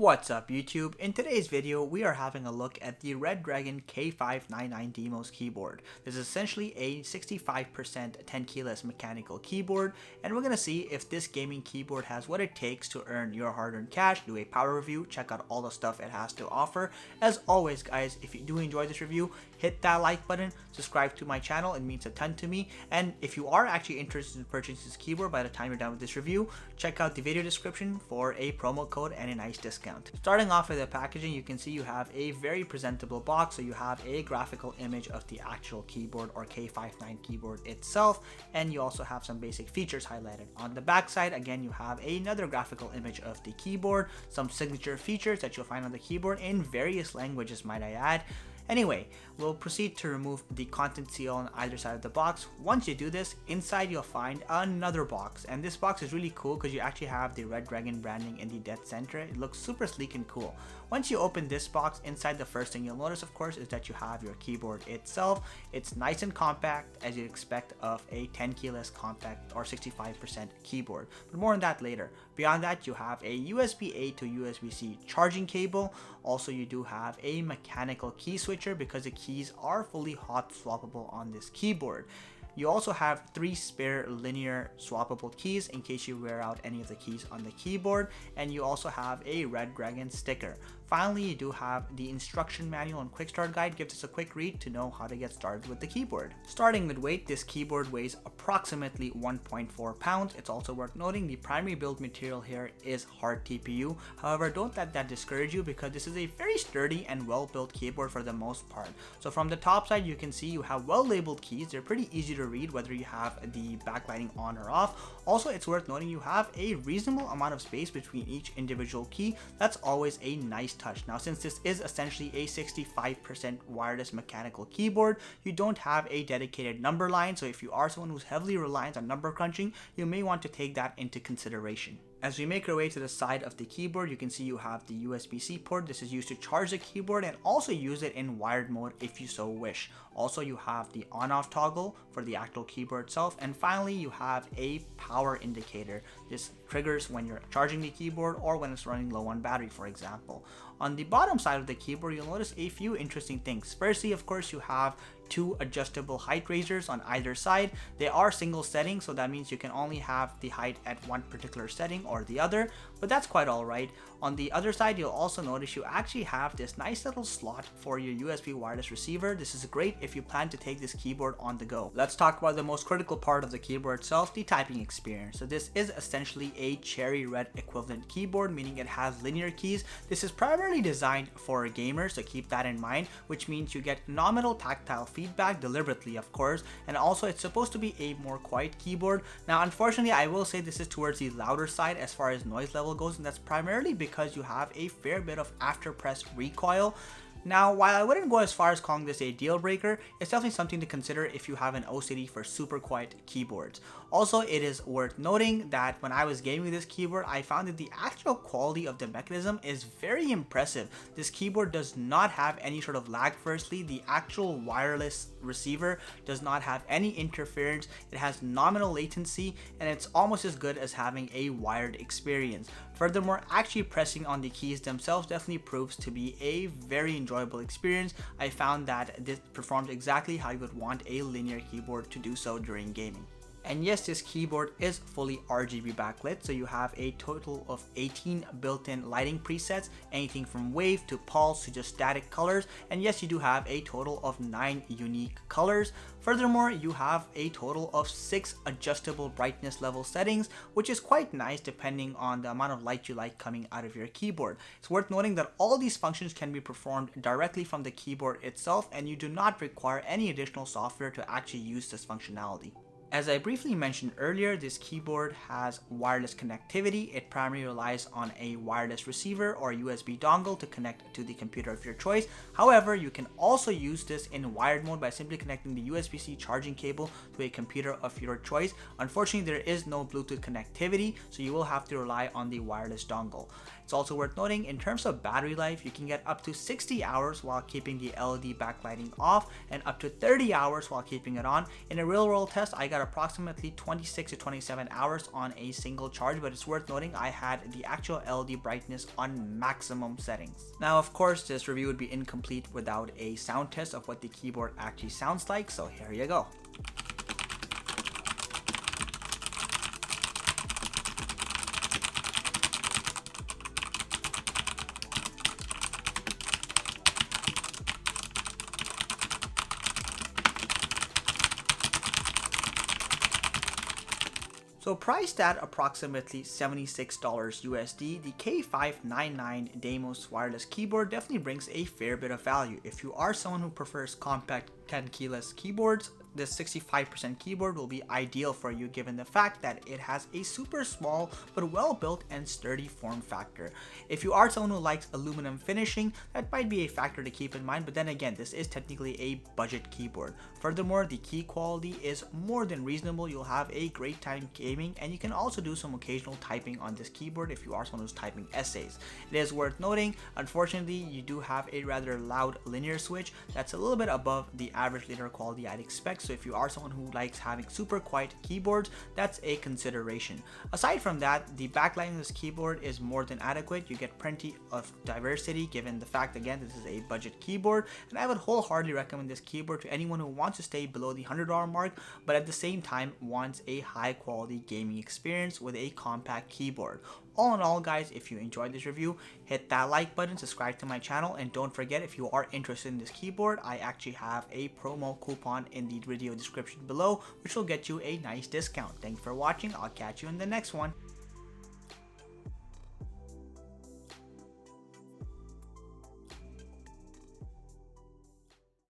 What's up YouTube? In today's video, we are having a look at the Redragon K599 DEIMOS keyboard. This is essentially a 65% 10 keyless mechanical keyboard, and we're going to see if this gaming keyboard has what it takes to earn your hard-earned cash, do a power review, check out all the stuff it has to offer. As always guys, if you do enjoy this review, hit that like button, subscribe to my channel, it means a ton to me. And if you are actually interested in purchasing this keyboard by the time you're done with this review, check out the video description for a promo code and a nice discount. Starting off with the packaging, you can see you have a very presentable box. So you have a graphical image of the actual keyboard or K599 keyboard itself, and you also have some basic features highlighted. On the back side, again, you have another graphical image of the keyboard, some signature features that you'll find on the keyboard in various languages, might I add. Anyway, we'll proceed to remove the content seal on either side of the box. Once you do this, inside you'll find another box, and this box is really cool because you actually have the Redragon branding in the dead center. It looks super sleek and cool. Once you open this box, inside the first thing you'll notice, of course, is that you have your keyboard itself. It's nice and compact, as you'd expect of a 10 keyless compact or 65% keyboard, but more on that later. Beyond that, you have a USB-A to USB-C charging cable. Also, you do have a mechanical key switcher because the keys are fully hot swappable on this keyboard. You also have 3 spare linear swappable keys in case you wear out any of the keys on the keyboard, and you also have a Redragon sticker. Finally, you do have the instruction manual and quick start guide. Gives us a quick read to know how to get started with the keyboard. Starting with weight, this keyboard weighs approximately 1.4 pounds. It's also worth noting the primary build material here is hard TPU. However, don't let that discourage you because this is a very sturdy and well built keyboard for the most part. So from the top side, you can see you have well labeled keys. They're pretty easy to read whether you have the backlighting on or off. Also, it's worth noting you have a reasonable amount of space between each individual key. That's always a nice touch. Now, since this is essentially a 65% wireless mechanical keyboard, you don't have a dedicated number line. So if you are someone who's heavily reliant on number crunching, you may want to take that into consideration. As we make our way to the side of the keyboard, you can see you have the USB-C port. This is used to charge the keyboard and also use it in wired mode if you so wish. Also, you have the on-off toggle for the actual keyboard itself. And finally, you have a power indicator. This triggers when you're charging the keyboard or when it's running low on battery, for example. On the bottom side of the keyboard, you'll notice a few interesting things. Firstly, of course, you have 2 adjustable height raisers on either side. They are single settings, so that means you can only have the height at one particular setting or the other, but that's quite alright. On the other side, you'll also notice you actually have this nice little slot for your USB wireless receiver. This is great if you plan to take this keyboard on the go. Let's talk about the most critical part of the keyboard itself, the typing experience. So this is essentially a cherry red equivalent keyboard, meaning it has linear keys. This is primarily designed for gamers, so keep that in mind, which means you get nominal tactile feedback, deliberately of course, and also it's supposed to be a more quiet keyboard. Now unfortunately, I will say this is towards the louder side as far as noise level goes, and that's primarily because you have a fair bit of after press recoil. Now, while I wouldn't go as far as calling this a deal breaker, it's definitely something to consider if you have an OCD for super quiet keyboards. Also, it is worth noting that when I was gaming with this keyboard, I found that the actual quality of the mechanism is very impressive. This keyboard does not have any sort of lag. Firstly, the actual wireless receiver does not have any interference. It has nominal latency, and it's almost as good as having a wired experience. Furthermore, actually pressing on the keys themselves definitely proves to be a very enjoyable experience. I found that this performed exactly how you would want a linear keyboard to do so during gaming. And yes, this keyboard is fully RGB backlit, so you have a total of 18 built-in lighting presets, anything from wave to pulse to just static colors. And yes, you do have a total of 9 unique colors. Furthermore, you have a total of 6 adjustable brightness level settings, which is quite nice depending on the amount of light you like coming out of your keyboard. It's worth noting that all these functions can be performed directly from the keyboard itself, and you do not require any additional software to actually use this functionality. As I briefly mentioned earlier, this keyboard has wireless connectivity. It primarily relies on a wireless receiver or USB dongle to connect to the computer of your choice. However, you can also use this in wired mode by simply connecting the USB-C charging cable to a computer of your choice. Unfortunately, there is no Bluetooth connectivity, so you will have to rely on the wireless dongle. It's also worth noting, in terms of battery life, you can get up to 60 hours while keeping the LED backlighting off and up to 30 hours while keeping it on. In a real world test, I got approximately 26 to 27 hours on a single charge, but it's worth noting I had the actual LED brightness on maximum settings. Now, of course, this review would be incomplete without a sound test of what the keyboard actually sounds like, so here you go. So priced at approximately $76 USD, the K599 DEIMOS wireless keyboard definitely brings a fair bit of value. If you are someone who prefers compact 10 keyless keyboards, this 65% keyboard will be ideal for you given the fact that it has a super small but well built and sturdy form factor. If you are someone who likes aluminum finishing, that might be a factor to keep in mind, but then again, this is technically a budget keyboard. Furthermore, the key quality is more than reasonable. You'll have a great time gaming, and you can also do some occasional typing on this keyboard if you are someone who's typing essays. It is worth noting, unfortunately, you do have a rather loud linear switch that's a little bit above the average linear quality I'd expect. So if you are someone who likes having super quiet keyboards, that's a consideration. Aside from that, the backlighting of this keyboard is more than adequate. You get plenty of diversity given the fact, again, this is a budget keyboard, and I would wholeheartedly recommend this keyboard to anyone who wants to stay below the $100 mark, but at the same time wants a high quality gaming experience with a compact keyboard. All in all, guys, if you enjoyed this review, hit that like button, subscribe to my channel, and don't forget, if you are interested in this keyboard, I actually have a promo coupon in the video description below, which will get you a nice discount. Thanks for watching. I'll catch you in the next one.